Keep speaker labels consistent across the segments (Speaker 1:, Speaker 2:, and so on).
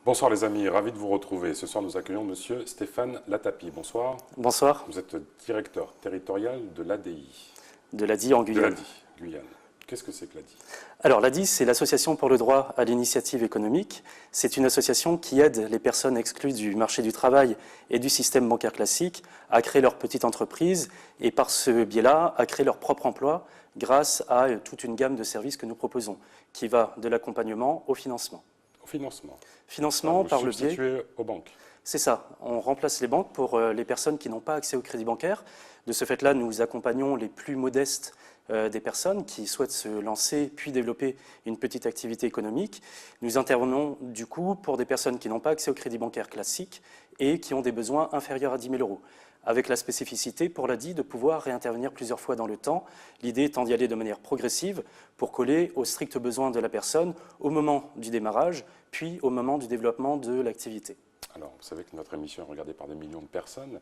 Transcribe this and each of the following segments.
Speaker 1: Bonsoir les amis, ravi de vous retrouver. Ce soir nous accueillons Monsieur Stéphane Latapie. Bonsoir.
Speaker 2: Bonsoir.
Speaker 1: Vous êtes directeur territorial de l'ADI.
Speaker 2: De l'ADI en
Speaker 1: De
Speaker 2: Guyane.
Speaker 1: l'ADI, Guyane. Qu'est-ce que c'est que l'ADI?
Speaker 2: Alors l'ADI, c'est l'Association pour le droit à l'initiative économique. C'est une association qui aide les personnes exclues du marché du travail et du système bancaire classique à créer leur petite entreprise et par ce biais-là, à créer leur propre emploi grâce à toute une gamme de services que nous proposons, qui va de l'accompagnement au financement.
Speaker 1: Au financement.
Speaker 2: Financement par le biais...
Speaker 1: substituez aux banques.
Speaker 2: C'est ça, on remplace les banques pour les personnes qui n'ont pas accès au crédit bancaire. De ce fait-là, nous accompagnons les plus modestes des personnes qui souhaitent se lancer puis développer une petite activité économique. Nous intervenons du coup pour des personnes qui n'ont pas accès au crédit bancaire classique et qui ont des besoins inférieurs à 10 000 €, avec la spécificité pour l'ADI de pouvoir réintervenir plusieurs fois dans le temps, l'idée étant d'y aller de manière progressive pour coller aux stricts besoins de la personne au moment du démarrage, puis au moment du développement de l'activité.
Speaker 1: Alors, vous savez que notre émission est regardée par des millions de personnes.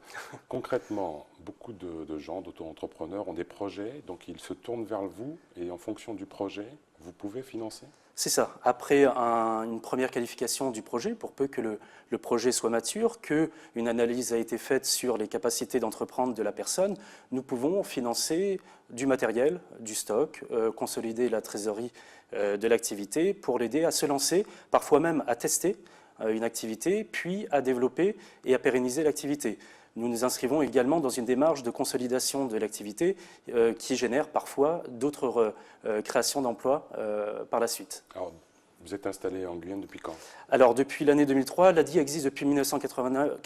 Speaker 1: Concrètement, beaucoup de gens, d'auto-entrepreneurs ont des projets, donc ils se tournent vers vous et en fonction du projet, vous pouvez financer?
Speaker 2: C'est ça. Après une première qualification du projet, pour peu que le projet soit mature, qu'une analyse a été faite sur les capacités d'entreprendre de la personne, nous pouvons financer du matériel, du stock, consolider la trésorerie de l'activité pour l'aider à se lancer, parfois même à tester une activité, puis à développer et à pérenniser l'activité. Nous nous inscrivons également dans une démarche de consolidation de l'activité qui génère parfois d'autres créations d'emplois par la suite.
Speaker 1: Alors, vous êtes installé en Guyane depuis quand?
Speaker 2: Alors, depuis l'année 2003, l'ADI existe depuis 1989.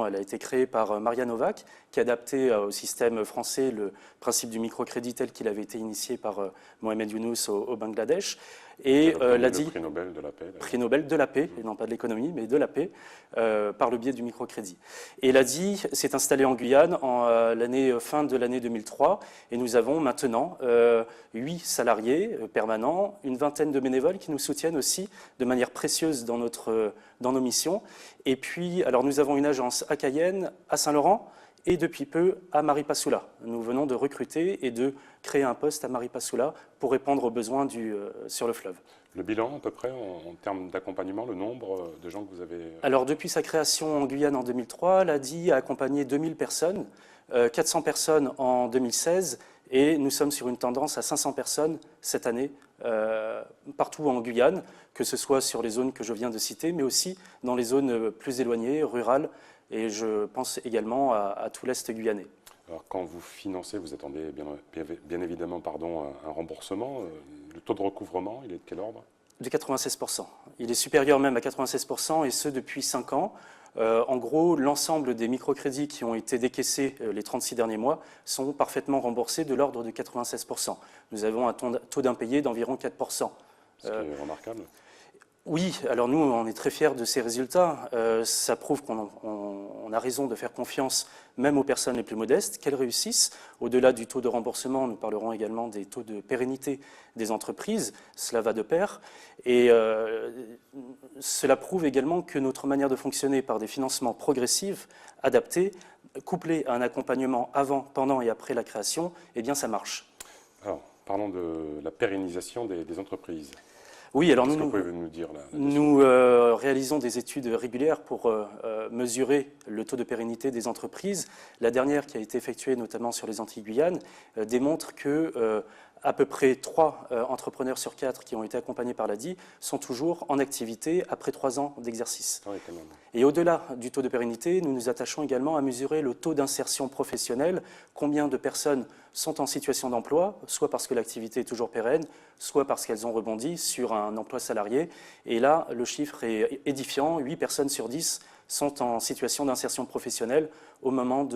Speaker 2: Elle a été créée par Maria Novak, qui a adapté au système français le principe du microcrédit tel qu'il avait été initié par Mohamed Younous au Bangladesh. Et l'ADI,
Speaker 1: le prix Nobel de la paix.
Speaker 2: Prix Nobel de la paix, et non pas de l'économie, mais de la paix, par le biais du microcrédit. Et l'ADI s'est installé en Guyane fin de l'année 2003, et nous avons maintenant 8 salariés permanents, une vingtaine de bénévoles qui nous soutiennent aussi de manière précieuse dans nos missions. Et puis, alors nous avons une agence à Cayenne, à Saint-Laurent, et depuis peu à Maripasoula. Nous venons de recruter et de créer un poste à Maripasoula pour répondre aux besoins sur le fleuve.
Speaker 1: Le bilan à peu près en termes d'accompagnement, le nombre de gens que vous avez...
Speaker 2: Alors depuis sa création en Guyane en 2003, l'ADI a accompagné 2000 personnes, 400 personnes en 2016 et nous sommes sur une tendance à 500 personnes cette année partout en Guyane, que ce soit sur les zones que je viens de citer, mais aussi dans les zones plus éloignées, rurales, et je pense également à tout l'Est guyanais.
Speaker 1: Alors quand vous financez, vous attendez bien évidemment un remboursement. Le taux de recouvrement, il est de quel ordre?
Speaker 2: De 96%. Il est supérieur même à 96% et ce depuis 5 ans. En gros, l'ensemble des microcrédits qui ont été décaissés les 36 derniers mois sont parfaitement remboursés de l'ordre de 96%. Nous avons un taux d'impayé d'environ 4%.
Speaker 1: Ce qui est remarquable.
Speaker 2: Oui, alors nous, on est très fiers de ces résultats. Ça prouve qu'on a raison de faire confiance même aux personnes les plus modestes, qu'elles réussissent. Au-delà du taux de remboursement, nous parlerons également des taux de pérennité des entreprises. Cela va de pair. Et cela prouve également que notre manière de fonctionner par des financements progressifs, adaptés, couplés à un accompagnement avant, pendant et après la création, eh bien ça marche.
Speaker 1: Alors, parlons de la pérennisation des entreprises.
Speaker 2: Oui, alors nous réalisons des études régulières pour mesurer le taux de pérennité des entreprises. La dernière, qui a été effectuée notamment sur les Antilles-Guyane, démontre que à peu près 3 entrepreneurs sur 4 qui ont été accompagnés par l'ADI sont toujours en activité après 3 ans d'exercice.
Speaker 1: Oui, quand même.
Speaker 2: Et au-delà du taux de pérennité, nous nous attachons également à mesurer le taux d'insertion professionnelle, combien de personnes sont en situation d'emploi, soit parce que l'activité est toujours pérenne, soit parce qu'elles ont rebondi sur un emploi salarié. Et là, le chiffre est édifiant, 8 personnes sur 10 sont en situation d'insertion professionnelle au moment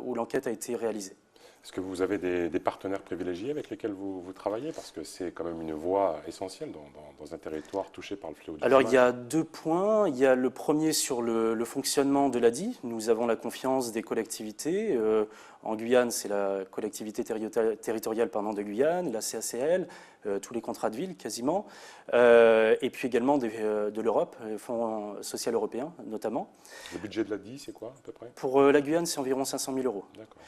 Speaker 2: où l'enquête a été réalisée.
Speaker 1: Est-ce que vous avez des partenaires privilégiés avec lesquels vous travaillez? Parce que c'est quand même une voie essentielle dans un territoire touché par le fléau du chômage.
Speaker 2: Alors il y a 2 points. Il y a le premier sur le fonctionnement de l'ADI. Nous avons la confiance des collectivités. En Guyane, c'est la collectivité territoriale de Guyane, la CACL, tous les contrats de ville quasiment. Et puis également de l'Europe, les fonds social européens notamment.
Speaker 1: Le budget de l'ADI, c'est quoi à peu près?
Speaker 2: Pour la Guyane, c'est environ 500 000 €.
Speaker 1: D'accord.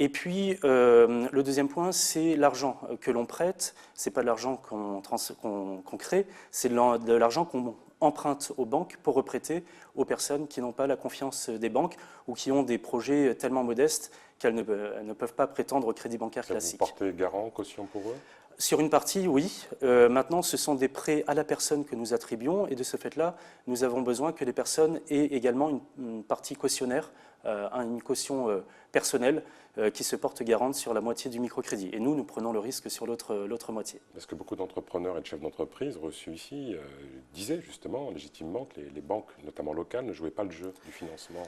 Speaker 2: Et puis, le deuxième point, c'est l'argent que l'on prête. Ce n'est pas de l'argent qu'on crée, c'est de l'argent qu'on empruntent aux banques pour reprêter aux personnes qui n'ont pas la confiance des banques ou qui ont des projets tellement modestes qu'elles ne peuvent pas prétendre au crédit bancaire classique.
Speaker 1: Vous portez garant, caution pour eux?
Speaker 2: Sur une partie, oui. Maintenant, ce sont des prêts à la personne que nous attribuons et de ce fait-là, nous avons besoin que les personnes aient également une partie cautionnaire, une caution personnelle qui se porte garante sur la moitié du microcrédit. Et nous prenons le risque sur l'autre moitié.
Speaker 1: Parce que beaucoup d'entrepreneurs et de chefs d'entreprise reçus ici disaient justement, légitimement, que les banques, notamment locales, ne jouaient pas le jeu du financement.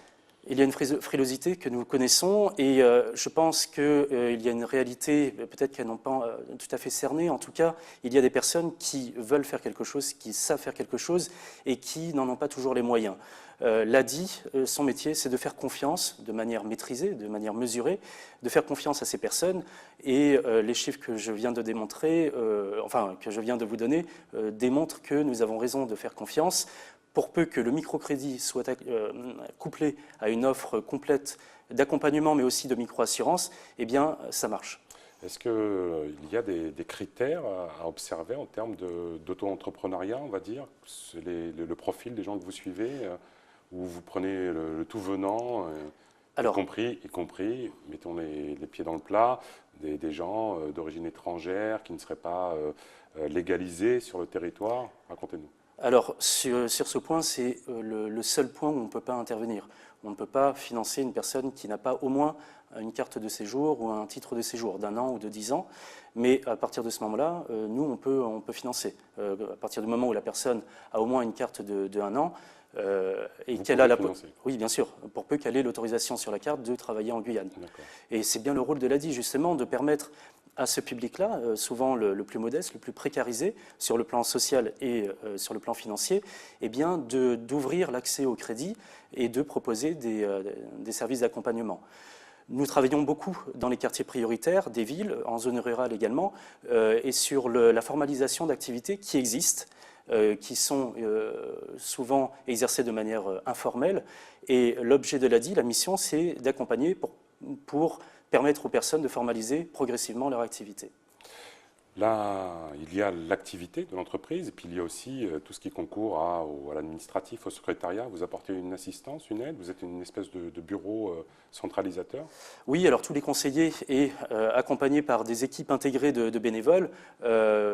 Speaker 2: Il y a une frilosité que nous connaissons et je pense qu'il y a une réalité, peut-être qu'elles n'ont pas tout à fait cerné. En tout cas, il y a des personnes qui veulent faire quelque chose, qui savent faire quelque chose et qui n'en ont pas toujours les moyens. L'ADI, son métier, c'est de faire confiance de manière maîtrisée, de manière mesurée, de faire confiance à ces personnes. Et les chiffres que je viens de démontrer, que je viens de vous donner, démontrent que nous avons raison de faire confiance. Pour peu que le microcrédit soit couplé à une offre complète d'accompagnement, mais aussi de microassurance, eh bien, ça marche.
Speaker 1: Est-ce qu'il y a des critères à observer en termes d'auto-entrepreneuriat, on va dire, le profil des gens que vous suivez, où vous prenez le tout venant, y compris, mettons les pieds dans le plat, des gens d'origine étrangère qui ne seraient pas légalisés sur le territoire? Racontez-nous.
Speaker 2: Alors, sur ce point, c'est le seul point où on ne peut pas intervenir. On ne peut pas financer une personne qui n'a pas au moins une carte de séjour ou un titre de séjour d'1 an ou de 10 ans. Mais à partir de ce moment-là, nous, on peut financer. À partir du moment où la personne a au moins une carte de 1 an, et qu'elle a oui, bien sûr, pour peu qu'elle ait l'autorisation sur la carte de travailler en Guyane. Et c'est bien le rôle de l'ADI, justement, de permettre à ce public-là, souvent le plus modeste, le plus précarisé sur le plan social et sur le plan financier, eh bien d'ouvrir l'accès au crédit et de proposer des services d'accompagnement. Nous travaillons beaucoup dans les quartiers prioritaires des villes, en zone rurale également, et sur la formalisation d'activités qui existent, qui sont souvent exercées de manière informelle. Et l'objet de l'ADI, la mission, c'est d'accompagner pour permettre aux personnes de formaliser progressivement leur activité.
Speaker 1: Là, il y a l'activité de l'entreprise et puis il y a aussi tout ce qui concourt à l'administratif, au secrétariat. Vous apportez une assistance, une aide? Vous êtes une espèce de bureau centralisateur?
Speaker 2: Oui, alors tous les conseillers et accompagnés par des équipes intégrées de bénévoles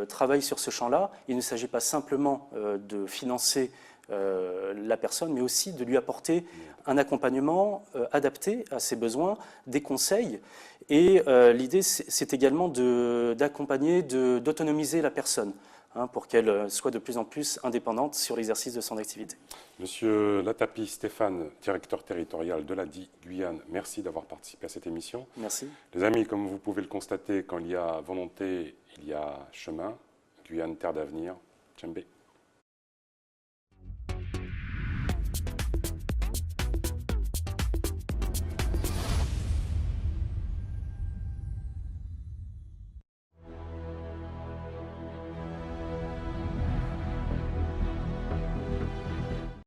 Speaker 2: travaillent sur ce champ-là. Il ne s'agit pas simplement de financer la personne, mais aussi de lui apporter un accompagnement adapté à ses besoins, des conseils. Et l'idée, c'est également d'accompagner, d'autonomiser la personne pour qu'elle soit de plus en plus indépendante sur l'exercice de son activité.
Speaker 1: Monsieur Latapy Stéphane, directeur territorial de l'ADI Guyane, merci d'avoir participé à cette émission.
Speaker 2: Merci.
Speaker 1: Les amis, comme vous pouvez le constater, quand il y a volonté, il y a chemin. Guyane, terre d'avenir. Djembé.